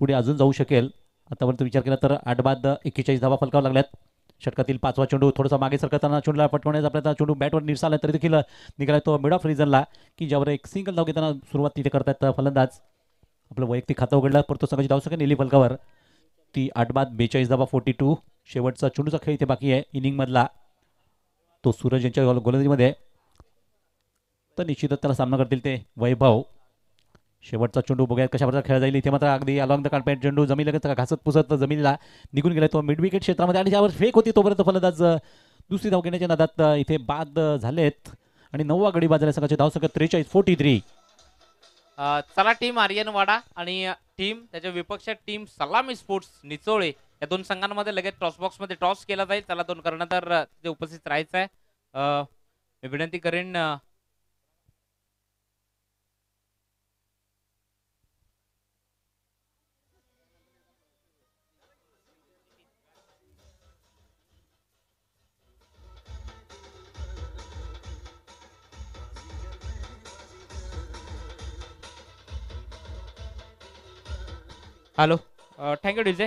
पुढे अजून जाऊ शकेल. आतापर्यंत विचार केला तर 8 बाद 41 धावा फलकावर लागल्यात. षटकातील 5वा चेंडू थोडासा मागे सरकताना चेंडूला पटवण्याचा प्रयत्न, चेंडू बॅटवर निरसाला तरी देखील निघाला तो मिड ऑफ रिजनला, की ज्यावर एक सिंगल धाव घेताना सुरुवात तिथे करतात फलंदाज. आपलं वैयक्तिक खातं उघडलं, परंतु संघाची धावसंख्या नेली फलकावर. ती 8 बाद 42 धावा 42. शेवटचा चेंडूचा खेळ इथे बाकी आहे इनिंगमधला, तो सूरज यांच्या गोलंदाजीमध्ये. तर निश्चितच त्याला सामना करतील ते वैभव. शेवटचा चेंडू बघूया कशा प्रकारे खेळला जाईल. इथे मात्र अगदी अलॉंग द कार्पेट चेंडू जमीन लगेच घासत पुसत जमिनीला निघून गेला तो मिड विकेट क्षेत्रामध्ये, आणि ज्यावर फेक होती तोपर्यंत फलंदाज दुसरी धाव घेण्याच्या नादात इथे बाद झालेत. आणि 9वा गडी बाद झाला संघाची धावसंख्या 43-43. चला टीम आर्यनवाडा आणि टीम त्याच्या विपक्ष टीम सलामी स्पोर्ट्स निचोळे या 2 संघांमध्ये लगेच टॉस बॉक्स मध्ये टॉस केला जाईल. त्याला 2 कर्णधार तिथे उपस्थित राहायचं आहे. मी विनंती करेन hello. Thank you DJ.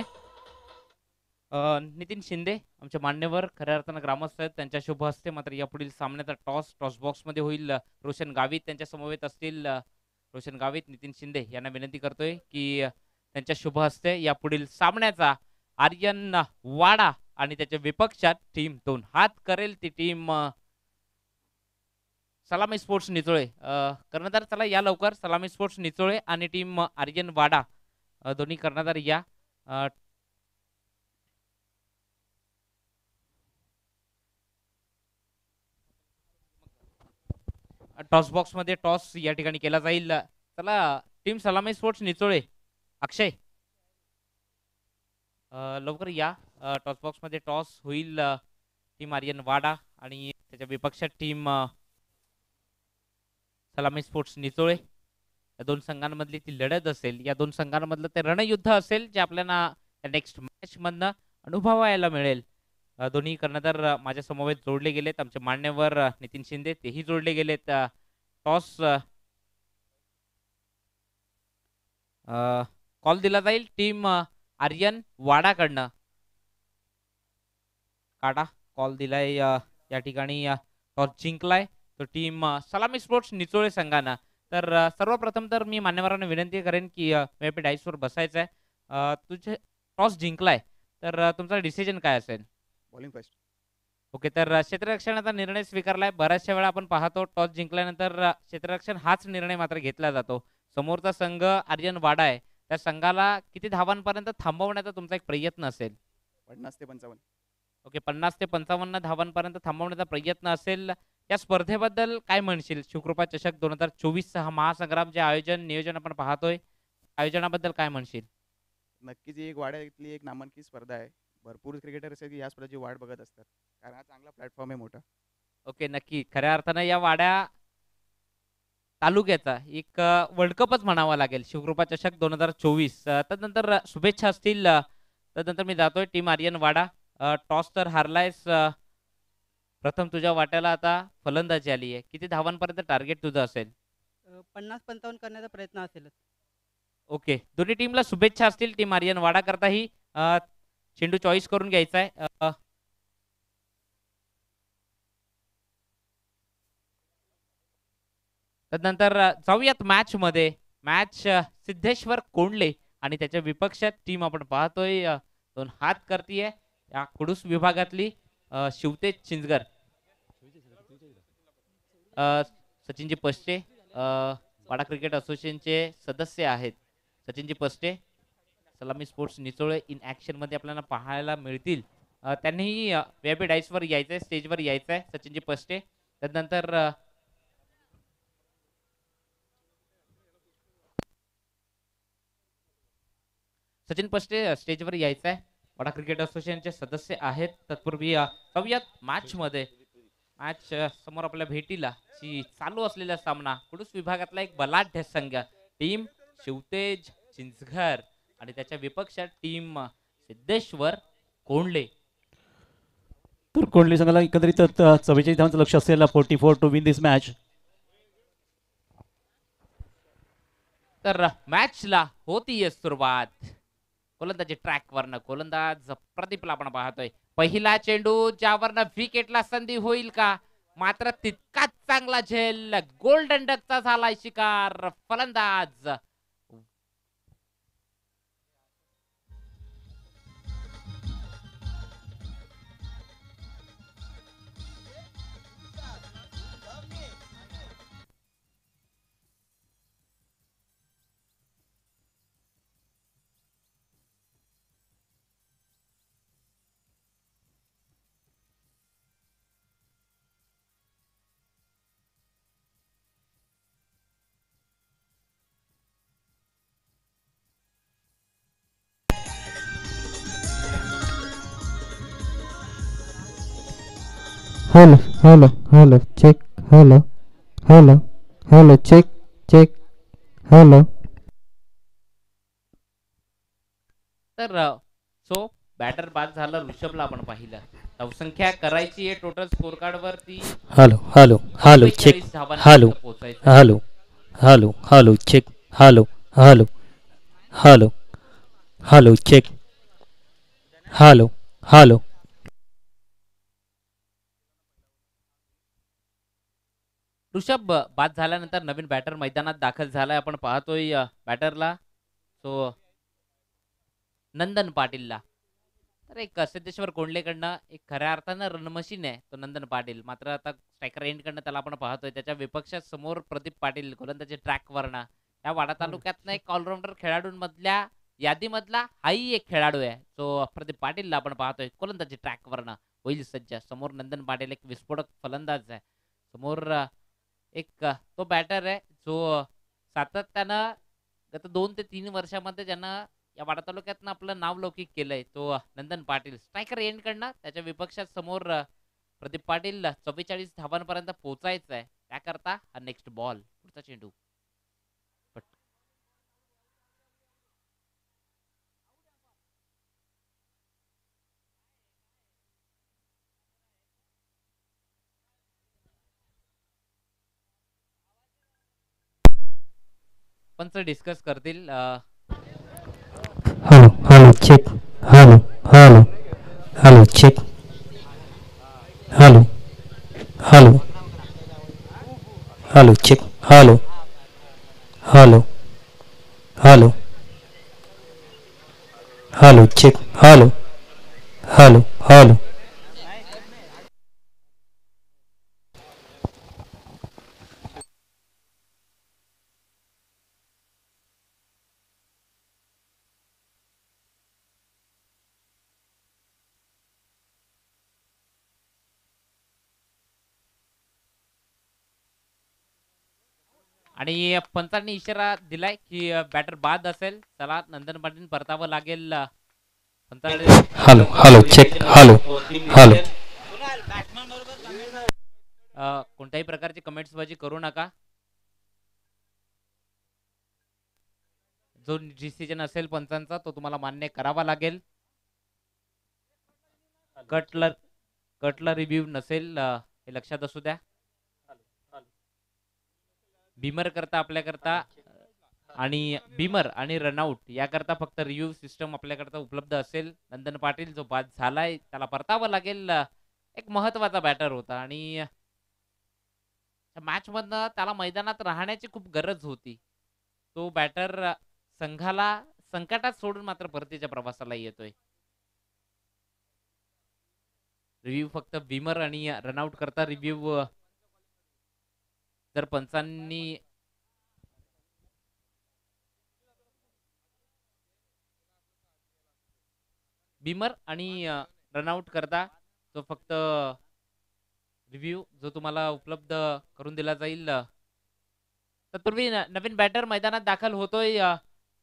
Nitin Shinde आमचे मान्यवर खऱ्या अर्थानं ग्रामस्थ आहेत, त्यांच्या शुभ हस्ते मात्र यापुढील सामन्याचा टॉस बॉक्समध्ये होईल. रोशन गावित त्यांच्या समवेत असतील. रोशन गावित, नितीन शिंदे यांना विनंती करतोय की त्यांच्या शुभ हस्ते यापुढील सामन्याचा आर्यन वाडा आणि त्याच्या विपक्षात टीम 2 हात करेल ती टीम सलामी स्पोर्ट्स निचोळे. कर्णधार चला या लवकर. सलामी स्पोर्ट्स निचोळे आणि टीम आर्यन वाडा दोन्ही कर्णधार या. टॉस बॉक्स मध्ये टॉस या ठिकाणी केला जाईल. चला टीम सलामी स्पोर्ट्स निचोळे, अक्षय लवकर या. टॉस बॉक्स मध्ये टॉस होईल. टीम आर्यन वाडा आणि त्याच्या विपक्षात टीम सलामी स्पोर्ट्स निचोळे. या दोन संघांमधली ती लढत असेल, या दोन संघांमधलं ते रणयुद्ध असेल जे आपल्याला नेक्स्ट मॅच मधनं अनुभवायला मिळेल. दोन्ही कर्णधार माझ्या समवेत जोडले गेलेत. आमचे मान्यवर नितीन शिंदे तेही जोडले गेलेत. टॉस कॉल दिला जाईल टीम आर्यन वाडाकडनं. काढा कॉल दिलाय. या ठिकाणी टॉस जिंकलाय तो टीम सलामी स्पोर्ट्स निचोळे संघानं. तर सर्वप्रथम तर मी मान्यवरांना विनंती करेन की व्हीआयपी डाईसवर बसायचं आहे. तुझे टॉस जिंकलाय तर तुमचा डिसिजन काय असेल? Bowling first. ओके, तर क्षेत्ररक्षणाचा निर्णय स्वीकारलाय. बऱ्याचशा वेळा आपण पाहतो टॉस जिंकल्यानंतर क्षेत्ररक्षण हाच निर्णय मात्र घेतला जातो. समोरचा संघ आर्यन वाडा आहे, त्या संघाला किती धावांपर्यंत थांबवण्याचा तुमचा एक प्रयत्न असेल? 50 ते 55. ओके, 50 ते 55 धावांपर्यंत थांबवण्याचा प्रयत्न असेल. या स्पर्धेबद्दल काय म्हणशील? शिवकृपा चषक 2024 हा महासंग्राम जे नियोजन आपण पाहतोय, आयोजनाबद्दल काय म्हणशील? नक्कीच ही एक वाड्यातली एक नामांकित स्पर्धा आहे. भरपूर क्रिकेटर असेल की या स्पर्धेची वाट बघत असतात, कारण हा चांगला प्लॅटफॉर्म आहे मोठा. ओके, नक्की खऱ्या अर्थानं या वाड्या तालुक्याचा एक वर्ल्ड कपच म्हणावा लागेल, शिवकृपा चषक 2024. त्यानंतर शुभेच्छा असतील. त्यानंतर मी जातोय टीम आर्यन वाडा. टॉस तर हारलायस. प्रथम तुझ्या वाट्याला आता फलंदाजी आली आहे. किती धावांपर्यंत टार्गेट तुझं असेल? 50-55 करण्याचा प्रयत्न असेल. ओके, दोन्ही टीमला शुभेच्छा असतील. टीम आर्यन वाडा करताही चेंडू चॉईस करून घ्यायचा आहे. त्यानंतर जाऊयात मॅच मध्ये. मॅच सिद्धेश्वर कोंडले आणि त्याच्या विपक्षात टीम आपण पाहतोय 2 हात करतीये या कुडूस विभागातली शिवतेज चिंचगर. सचिनजी पष्टे वाडा क्रिकेट असोसिएशनचे सदस्य आहेत. सचिनजी पष्टे सलामी स्पोर्ट्स निचोळे इन ऍक्शन मध्ये आपल्याला पाहायला मिळतील. त्यांनीही व्हीआयपी डाईसवर यायचंय, स्टेजवर यायचंय सचिनजी पष्टे. त्यानंतर सचिन पष्टे स्टेजवर यायचंय, वाडा क्रिकेट असोसिएशनचे सदस्य आहेत. तत्पूर्वी जाऊयात मॅच मध्ये. मॅच समोर आपल्या भेटीला चालू असलेला सामना कुडूस विभागातला एक बलाढ्य संघ टीम शिवतेज चिंचघर आणि त्याच्या विपक्षात टीम सिद्धेश्वर कोंडले. तर कोंडले संघाला एकंदरीत 44 धावांचं लक्ष असेल, 44 टू विन दिस मॅच. तर मॅचला होतीये सुरुवात. गोलंदाजी ट्रॅक वरनं गोलंदाज प्रदीपला आपण पाहतोय. पहिला चेंडू ज्यावरनं विकेटला संधी होईल का, मात्र तितकाच चांगला झेल. गोल्डन डकचा झालाय शिकार. फलंदाज hello hello hello check. Hello hello hello check check. Hello. तर सो बॅटर बाद झालं. ऋषभला आपण पाहिलं. धावसंख्या करायची आहे टोटल स्कोर कार्ड वरती. Hello hello hello check. Hello hello hello hello check. Hello hello hello hello check hello hello Rishabh बाद झाल्यानंतर नवीन बॅटर मैदानात दाखल झालाय. आपण पाहतोय बॅटरला तो नंदन पाटीलला. तर एक सिद्धेश्वर कोंडलेकडनं एक खऱ्या अर्थानं रणमशीन आहे तो नंदन पाटील. मात्र आता स्ट्रायकर एंडकडनं त्याला आपण पाहतोय. त्याच्या विपक्षात समोर प्रदीप पाटील गोलंदाजी ट्रॅकवरनं. या वाडा तालुक्यातनं एक ऑलराऊंडर खेळाडूंमधल्या यादीमधला हाही एक खेळाडू आहे जो प्रदीप पाटीलला आपण पाहतोय. गोलंदाजी ट्रॅकवरनं होईल सज्ज. समोर नंदन पाटील एक विस्फोटक फलंदाज आहे. समोर एक तो बॅटर आहे जो सातत्यानं गत 2 ते 3 वर्षामध्ये ज्यानं या वाडा तालुक्यातनं आपलं नाव लौकिक केलंय तो नंदन पाटील. स्ट्रायकर एंड कडनं त्याच्या विपक्षात समोर प्रदीप पाटील 44 धावांपर्यंत पोहोचायचं आहे. त्याकरता हा नेक्स्ट बॉल पुढचा चेंडू. पंच डिस्कस करतील. Hello hello check hello hello hello check hello hello hello check hello hello hello hello check hello hello hello आणि पंचांनी इशारा दिलाय की बॅटर बाद असेल. चला नंदन पाटील परतावं लागेल. Hello hello check hello hello कोणत्याही प्रकारची कमेंट्स बाजी करू नका. जो डिसिजन असेल पंचांचा तो तुम्हाला मान्य करावा लागेल. कटला रिव्ह्यू नसेल हे लक्षात असू द्या. बीमर करता आपल्याकरता आणि बीमर आणि रनआउट याकरता फक्त रिव्ह्यू सिस्टम आपल्याकरता उपलब्ध असेल. नंदन पाटील जो बाद झालाय त्याला परतावं लागेल. एक महत्वाचा बॅटर होता आणि मॅच मधनं त्याला मैदानात राहण्याची खूप गरज होती. तो बॅटर संघाला संकटात सोडून मात्र परतीच्या प्रवासाला येतोय. रिव्ह्यू फक्त बीमर आणि रनआउट करता रिव्ह्यू जर पंचांनी बीमर आणि रनआउट करता तो फक्त रिव्ह्यू जो तुम्हाला उपलब्ध करून दिला जाईल. तत्पूर्वी नवीन बॅटर मैदानात दाखल होतोय.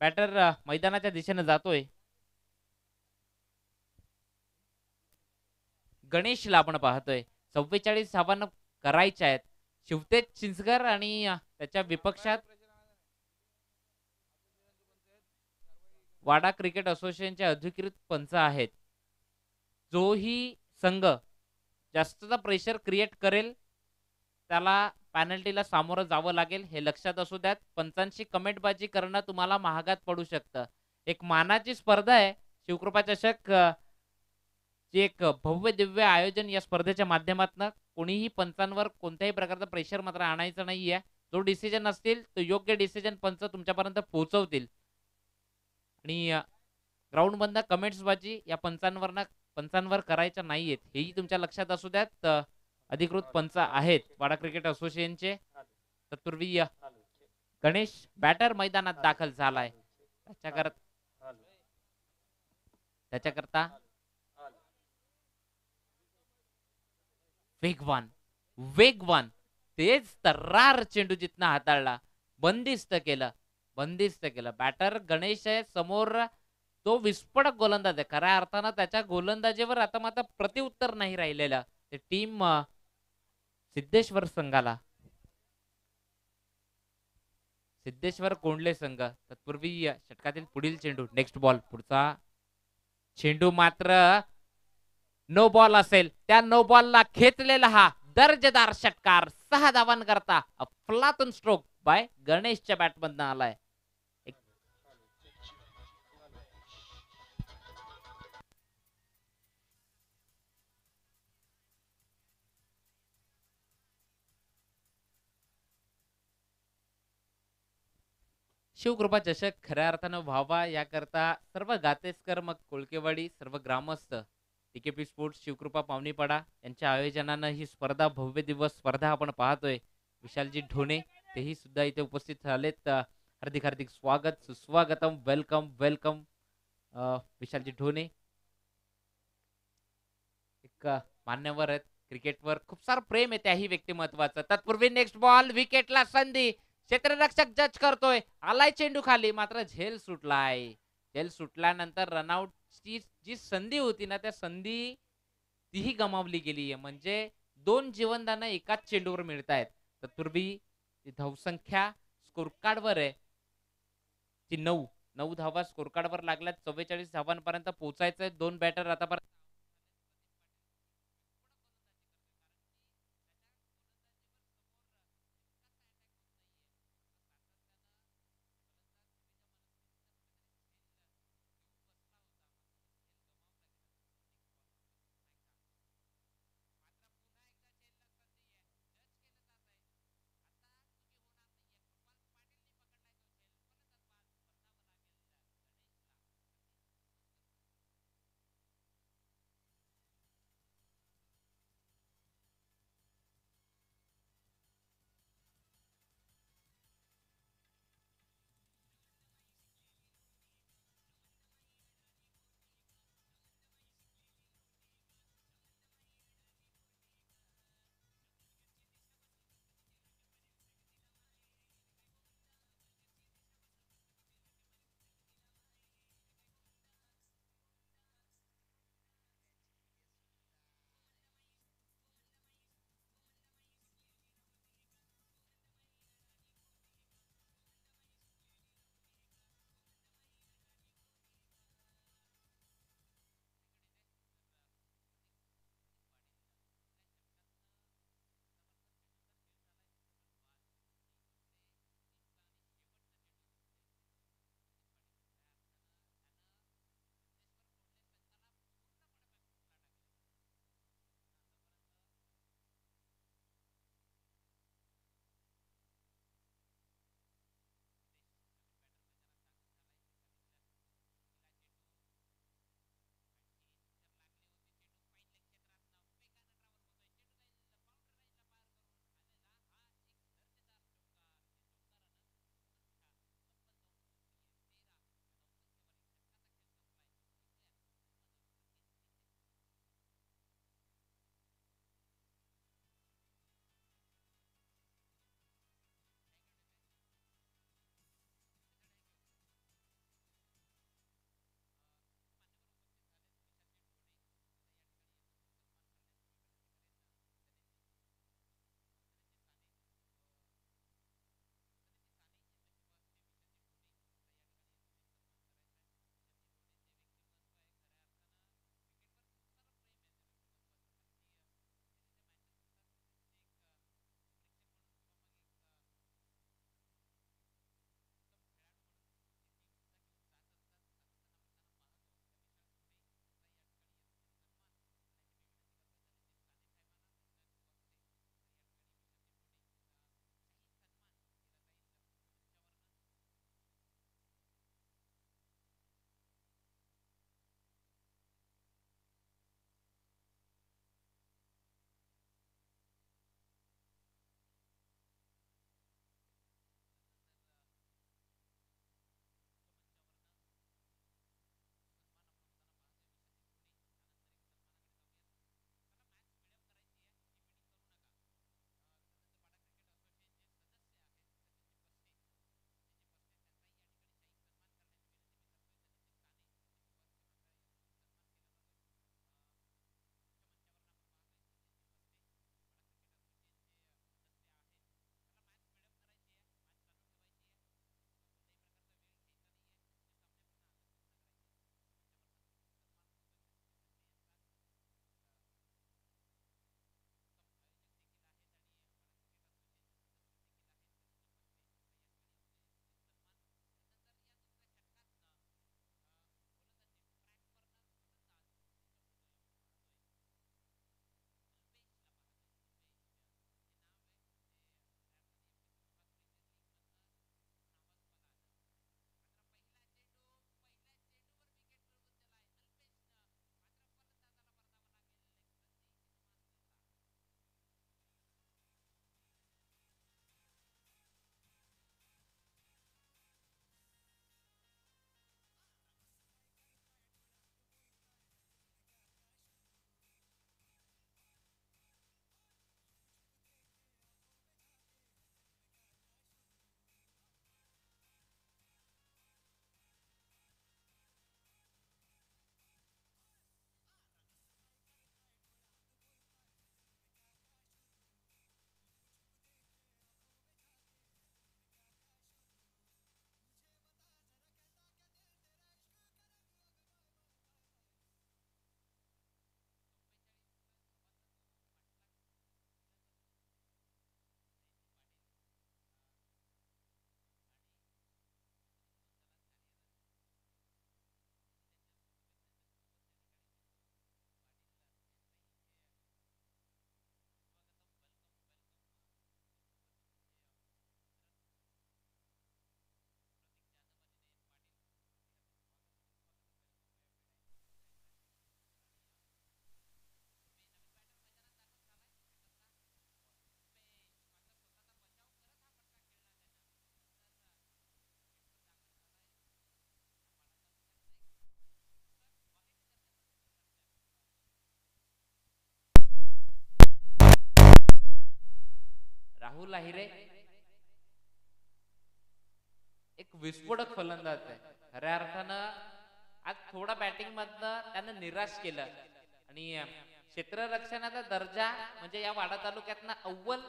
बॅटर मैदानाच्या दिशेने जातोय. गणेशला आपण पाहतोय. 44 धावांना करायच्या आहेत. शिवतेज चिंचकर आणि त्याच्या विपक्षात वाडा क्रिकेट असोसिएशनचे अधिकृत पंच आहेत. जोही संघ जास्तचा प्रेशर क्रिएट करेल त्याला पॅनल्टीला सामोरं जावं लागेल हे लक्षात असू द्यात. पंचांची कमेंटबाजी करणं तुम्हाला महागात पडू शकतं. एक मानाची स्पर्धा आहे. शिवकृपा चषक जे एक भव्य दिव्य आयोजन या स्पर्धेच्या माध्यमातून कोणीही पंचांवर कोणत्याही प्रकारचं प्रेशर मात्र आणायचं नाहीये. जो डिसिजन असतील तो योग्य डिसिजन पंच तुमच्यापर्यंत पोहोचवतील. आणि ग्राउंड बंद कमेंट्स बाजी या पंचांवर करायच्या नाहीयेत हेही तुमच्या लक्षात असू द्यात. अधिकृत पंच आहेत वाडा क्रिकेट असोसिएशनचे. तत्पूर्वी गणेश बॅटर मैदानात दाखल झालाय. त्याच्याकरता वेगवान तेज तर्रार चेंडू जितना हाताळला. बंदिस्त केलं. बॅटर गणेश आहे समोर. तो विस्फोटक गोलंदाज आहे. खऱ्या अर्थानं त्याच्या गोलंदाजीवर आता मात्र प्रतिउत्तर नाही राहिलेलं. ते टीम सिद्धेश्वर संघाला सिद्धेश्वर कोंडले संघ. तत्पूर्वी षटकातील पुढील चेंडू नेक्स्ट बॉल. पुढचा चेंडू मात्र नो बॉल असेल. त्या नो बॉलला खेचलेला हा दर्जेदार षटकार 6 धावांकरता अफलातून स्ट्रोक बाय गणेशच्या बॅटमधनं आलाय. शिवकृपा चषक खऱ्या अर्थानं व्हावा याकरता सर्व गातेसकर मग कोळकेवाडी सर्व ग्रामस्थ टीकेपी स्पोर्ट्स शिवकृपा पावनीपाडा यांच्या आयोजनानं ही स्पर्धा भव्य दिवस स्पर्धा आपण पाहतोय. विशालजी ढोणे तेही सुद्धा इथे उपस्थित झालेत. हार्दिक हार्दिक स्वागत सुस्वागतम वेलकम वेलकम विशालजी ढोणे एक मान्यवर आहेत क्रिकेटवर खूप सारं प्रेम आहे त्याही व्यक्तिमत्वाचं. तत्पूर्वी नेक्स्ट बॉल विकेटला संधी क्षेत्ररक्षक जज करतोय आलाय चेंडू खाली मात्र झेल सुटलाय. झेल सुटल्यानंतर रनआउटची जी संधी होती ना त्या संधी तीही गमावली गेली आहे. म्हणजे 2 जीवनदानं एकाच चेंडूवर मिळतायत. तत्पूर्वी धावसंख्या स्कोर कार्डवर आहे ती 9 धावा स्कोर कार्डवर लागल्यात. 44 धावांपर्यंत पोहोचायचंय. 2 बॅटर आतापर्यंत राहुल अहिरे एक विस्फोटक फलंदाज आहे खऱ्या अर्थानं. आज थोडा बॅटिंग मधनं त्यानं निराश केलं आणि क्षेत्ररक्षणाचा दर्जा म्हणजे या वाडा तालुक्यातनं अव्वल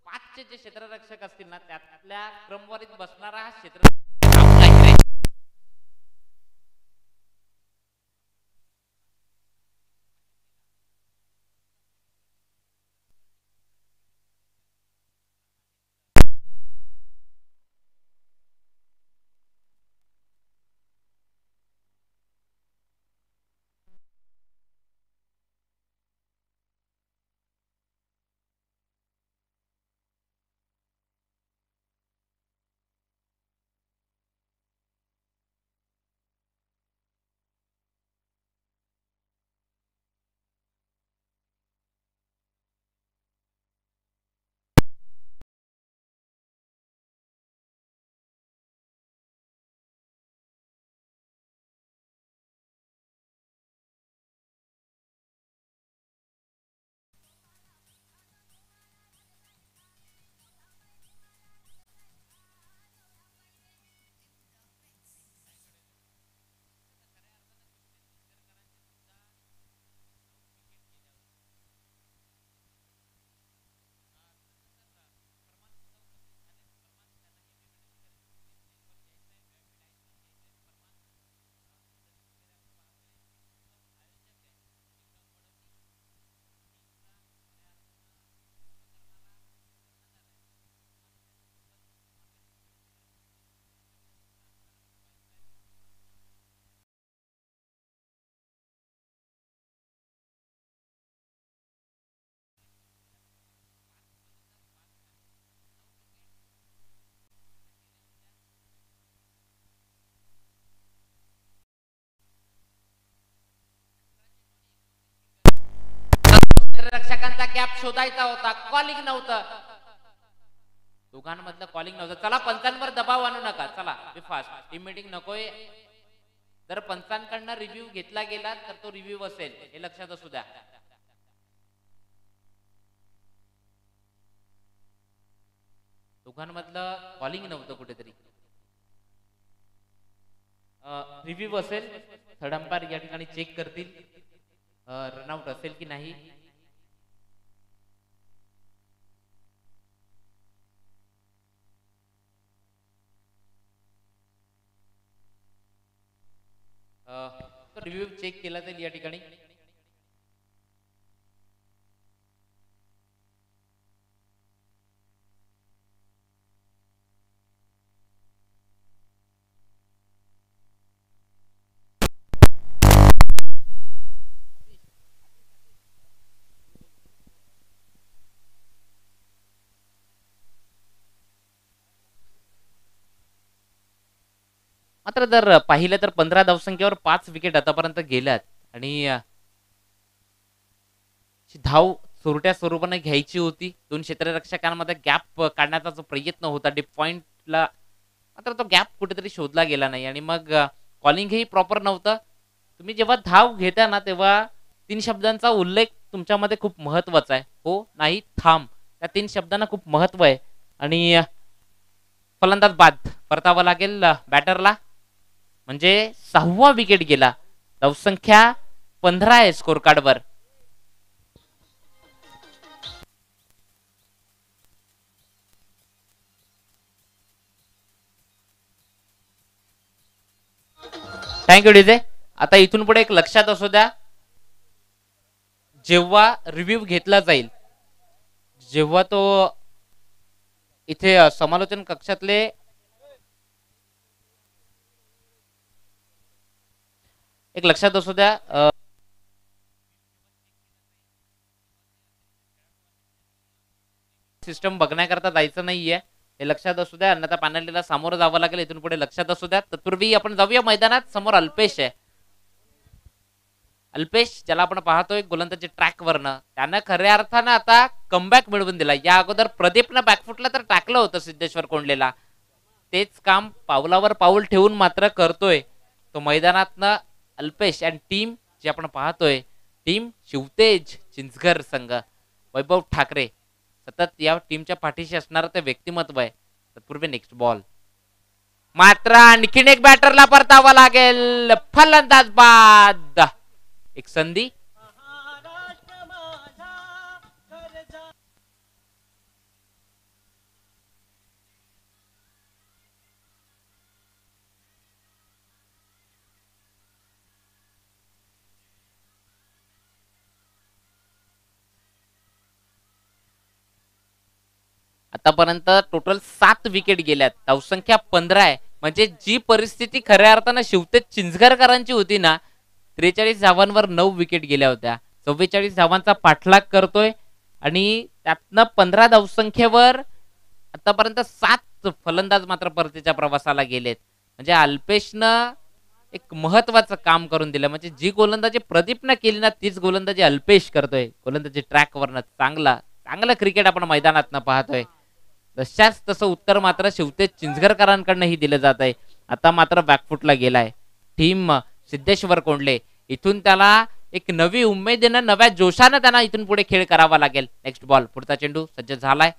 5चे जे क्षेत्ररक्षक असतील ना त्यातल्या क्रमवारीत बसणारा हा क्षेत्र राहुल अहिरे. क्षेत्ररक्षकांचा गॅप शोधायचा होता, कॉलिंग नव्हतं, दोघांमधलं कॉलिंग नव्हतं. चला पंचांवर दबाव आणू नका, चला बी फास्ट, टीम मीटिंग नकोय. जर पंचांकडनं रिव्ह्यू घेतला गेला तर तो रिव्ह्यू असेल हे लक्षात असू द्या. दोघांमधलं कॉलिंग नव्हतं कुठेतरी, रिव्ह्यू असेल. थर्ड अंपायर या ठिकाणी चेक करतील रनआउट असेल की नाही. रिव्ह्यू चेक केला जाईल या ठिकाणी. मात्र जर पाहिलं तर 15 धावसंख्येवर 5 विकेट आतापर्यंत गेल्यात आणि धाव चोरट्या स्वरूपाने घ्यायची होती. 2 क्षेत्ररक्षकांमध्ये गॅप काढण्याचा जो प्रयत्न होता डीप पॉइंटला, मात्र तो गॅप कुठेतरी शोधला गेला नाही आणि मग कॉलिंग ही प्रॉपर नव्हतं. तुम्ही जेव्हा धाव घेता ना तेव्हा 3 शब्दांचा उल्लेख तुमच्यामध्ये खूप महत्वाचा आहे. हो, नाही, थांब, त्या 3 शब्दांना खूप महत्व आहे. आणि फलंदाज बाद परतावा लागेल बॅटरला, म्हणजे 6वा विकेट गेला. धावसंख्या 15 आहे स्कोर कार्डवर. Thank you DJ. आता इथून पुढे एक लक्षात असू द्या, जेव्हा रिव्ह्यू घेतला जाईल, जेव्हा तो इथे समालोचन कक्षातले एक लक्षात असू द्या, सिस्टम बघण्याकरता जायचं नाहीये हे लक्षात असू द्या, अन्यथा पॅनल्टीला सामोरं जावं लागेल. इथून पुढे लक्षात असू द्या. तत्पूर्वी आपण जाऊया मैदानात. समोर अल्पेश आहे. अल्पेश ज्याला आपण पाहतोय गोलंदाजी ट्रॅक वरनं, त्यानं खऱ्या अर्थानं आता कमबॅक मिळवून दिला. या अगोदर प्रदीपनं बॅकफुटला तर टाकलं होतं सिद्धेश्वर कोंडलेला, तेच काम पावलावर पाऊल ठेवून मात्र करतोय तो मैदानातनं अल्पेश. आणि टीम जी आपण पाहतोय, टीम शिवतेज चिंचघर संघ, वैभव ठाकरे सतत या टीमच्या पाठीशी असणारं ते व्यक्तिमत्व आहे. तत्पूर्वी नेक्स्ट बॉल मात्र आणखीन एक बॅटरला परतावं लागेल. फलंदाज बाद. एक संधी. आतापर्यंत टोटल 7 विकेट गेल्यात. धावसंख्या 15 आहे. म्हणजे जी परिस्थिती खऱ्या अर्थानं शिवतेज चिंचगरकरांची होती ना, 43 धावांवर 9 विकेट गेल्या होत्या. 44 धावांचा पाठलाग करतोय आणि त्यातनं 15 धावसंख्येवर आतापर्यंत 7 फलंदाज मात्र परतीच्या प्रवासाला गेलेत. म्हणजे अल्पेशनं एक महत्वाचं काम करून दिलं. म्हणजे जी गोलंदाजी प्रदीपनं केली ना, तीच गोलंदाजी अल्पेश करतोय. गोलंदाजी ट्रॅकवरनं चांगलं क्रिकेट आपण मैदानात पाहतोय. तशाच तसं उत्तर मात्र शिवतेज चिंचगरकरांकडनंही दिलं जात आहे. आता मात्र बॅकफुटला गेलाय टीम सिद्धेश्वर कोंडले. इथून त्याला एक नवी उमेदीनं नव्या जोशानं त्यांना इथून पुढे खेळ करावा लागेल. Next ball. पुढचा चेंडू सज्ज झालाय.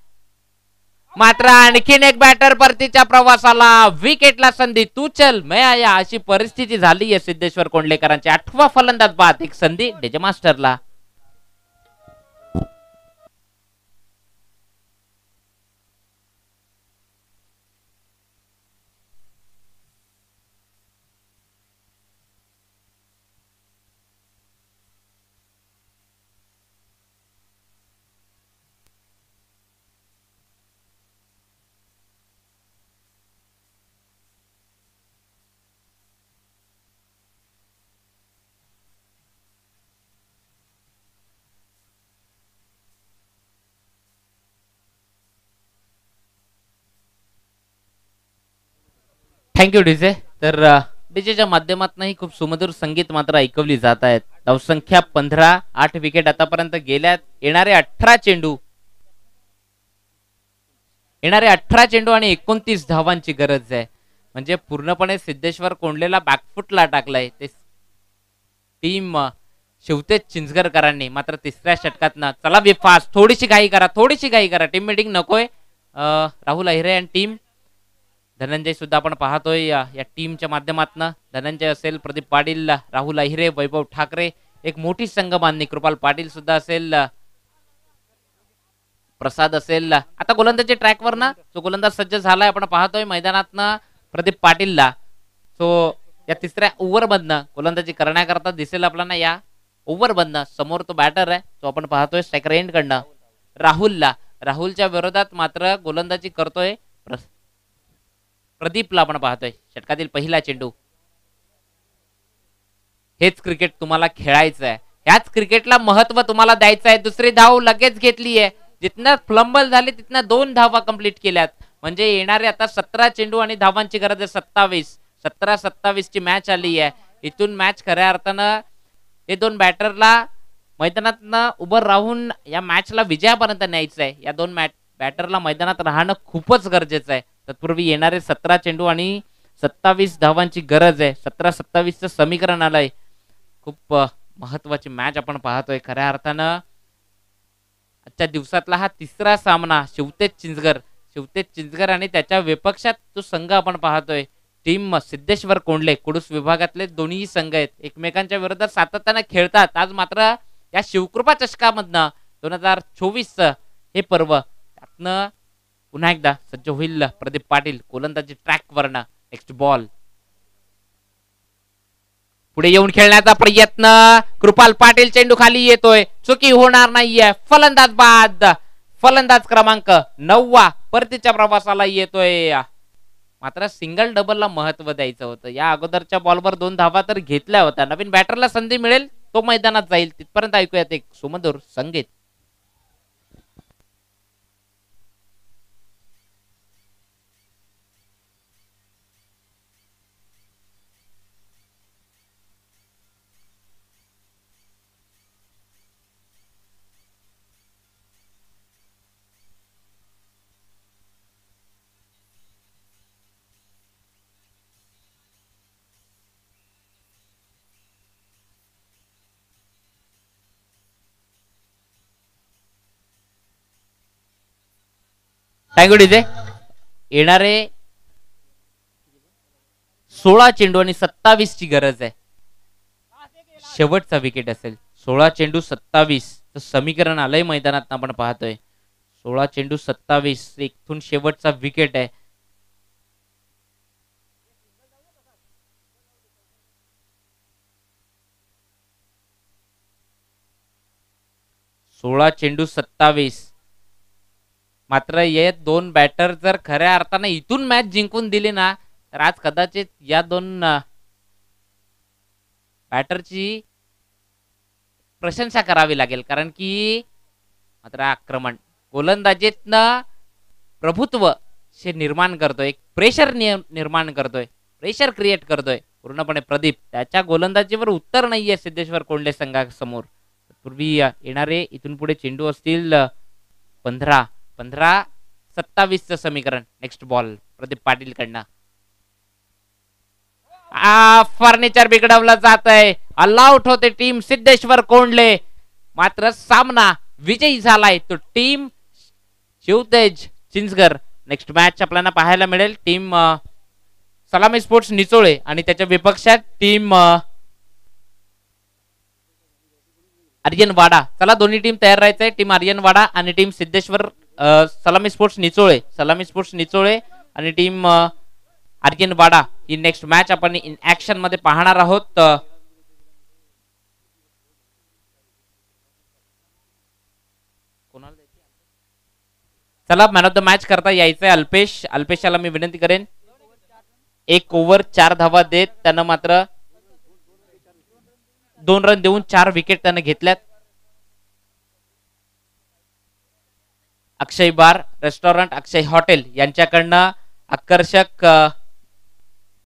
मात्र आणखीन एक बॅटर परतीच्या प्रवासाला. विकेटला संधी. तू चल मैं आया अशी परिस्थिती झाली आहे सिद्धेश्वर कोंडलेकरांची. 8वा फलंदाज बाद. एक संधी डेजे मास्टरला. Thank you DJ. तर डीजेच्या माध्यमातूनही खूप सुमधुर संगीत मात्र ऐकवली जात आहेत. धावसंख्या 15, 8 विकेट आतापर्यंत गेल्यात. येणारे 18 चेंडू आणि 29 धावांची गरज आहे. म्हणजे पूर्णपणे सिद्धेश्वर कोंडलेला बॅकफुटला टाकलाय ते टीम शिवतेज चिंचगरकरांनी. मात्र तिसऱ्या षटकातनं चला बी फास्ट. थोडीशी घाई करा. टीम मीटिंग नकोय. राहुल अहिरे आणि टीम. धनंजय सुद्धा आपण पाहतोय या टीमच्या माध्यमातून. धनंजय असेल, प्रदीप पाटील, राहुल अहिरे, वैभव ठाकरे, एक मोठी संघ बांधणी. कृपाल पाटील सुद्धा असेल, प्रसाद असेल. आता गोलंदाजी ट्रॅकवर ना जो गोलंदाज सज्ज झालाय आपण पाहतोय मैदानातनं प्रदीप पाटीलला. सो या तिसऱ्या ओव्हर मधनं गोलंदाजी करण्याकरता दिसेल आपल्याला या ओव्हर मधनं. समोर तो बॅटर आहे तो आपण पाहतोय स्ट्रायकर एंड कडनं राहुलच्या विरोधात मात्र गोलंदाजी करतोय प्रदीपला आपण पाहतोय. षटकातील पहिला चेंडू. हेच क्रिकेट तुम्हाला खेळायचं आहे. ह्याच क्रिकेटला महत्व तुम्हाला द्यायचं आहे. दुसरी धाव लगेच घेतली आहे. जिथनं फ्लंबल झाले तिथनं 2 धावा कंप्लीट केल्यात. म्हणजे येणारे आता 17 चेंडू आणि धावांची गरज आहे 27. 17-27 ची मॅच आली आहे. इथून मॅच खऱ्या अर्थानं हे 2 बॅटरला मैदानात उभं राहून या मॅचला विजयापर्यंत न्यायचं आहे. या 2 बॅटरला मैदानात राहणं खूपच गरजेचं आहे. तत्पूर्वी येणारे 17 चेंडू आणि 27 धावांची गरज आहे. 17-27चं समीकरण आलंय. खूप महत्वाची मॅच आपण पाहतोय. खऱ्या अर्थानं आजच्या दिवसातला हा तिसरा सामना शिवतेज चिंचगर आणि त्याच्या विपक्षात जो संघ आपण पाहतोय टीम सिद्धेश्वर कोंडले. कुडूस विभागातले दोन्ही संघ आहेत. एकमेकांच्या विरोधात सातत्यानं खेळतात. आज मात्र या शिवकृपा चषकामधनं 2024 हे पर्व त्यातनं पुन्हा एकदा सज्ज होईल प्रदीप पाटील. गोलंदाजी ट्रॅकवरनं. Next ball. पुढे येऊन खेळण्याचा प्रयत्न. कृपाल पाटील चेंडू खाली येतोय. चुकी होणार नाहीये. फलंदाज बाद. फलंदाज क्रमांक 9 परतीच्या प्रवासाला येतोय. मात्र सिंगल डबलला महत्व द्यायचं होतं. या अगोदरच्या बॉलवर 2 धावा तर घेतल्या होत्या. नवीन बॅटरला संधी मिळेल तो मैदानात जाईल. तिथपर्यंत ऐकूयात एक सुमधुर संगीत. Thank you DJ. येणारे 16 चेंडू आणि 27 ची गरज आहे. शेवटचा विकेट असेल. 16 चेंडू 27 समीकरण आलंय मैदानात आपण पाहतोय. 16 चेंडू 27 इथून शेवटचा विकेट आहे. सोळा चेंडू 27. मात्र हे दोन बॅटर जर खऱ्या अर्थाने इथून मॅच जिंकून दिली ना तर आज कदाचित या दोन बॅटरची प्रशंसा करावी लागेल. कारण की मात्र आक्रमण गोलंदाजीतनं प्रभुत्व निर्माण करतोय, एक प्रेशर निर्माण करतोय, प्रेशर क्रिएट करतोय पूर्णपणे प्रदीप. त्याच्या गोलंदाजीवर उत्तर नाहीये सिद्धेश्वर कोंडले संघासमोर. पूर्वी येणारे इथून पुढे चेंडू असतील 15-27 समीकरण. नेक्स्ट बॉल प्रदीप पाटील कडनं. फर्निचर बिघडवलं जात आहे. ऑल आउट होते टीम सिद्धेश्वर कोंडले. मात्र सामना विजयी झालाय तो टीम शिवतेज चिंचगर. नेक्स्ट मॅच आपल्याला पाहायला मिळेल टीम सलामी स्पोर्ट्स निचोळे आणि त्याच्या विपक्षात टीम आर्यनवाडा. चला दोन्ही टीम तयार राहायचंय. टीम आर्यनवाडा आणि टीम सिद्धेश्वर सलामी स्पोर्ट्स निचोळे. सलामी स्पोर्ट्स निचोळे आणि टीम आर्यनवाडा ही नेक्स्ट मॅच आपण इन ऍक्शन मध्ये पाहणार आहोत. चला मॅन ऑफ द मॅच करता यायचंय अल्पेश. अल्पेशाला मी विनंती करेन. 1 ओव्हर 4 धावा देत त्यानं मात्र 2 रन देऊन 4 विकेट त्याने घेतल्यात. अक्षय बार रेस्टॉरंट, अक्षय हॉटेल यांच्याकडनं आकर्षक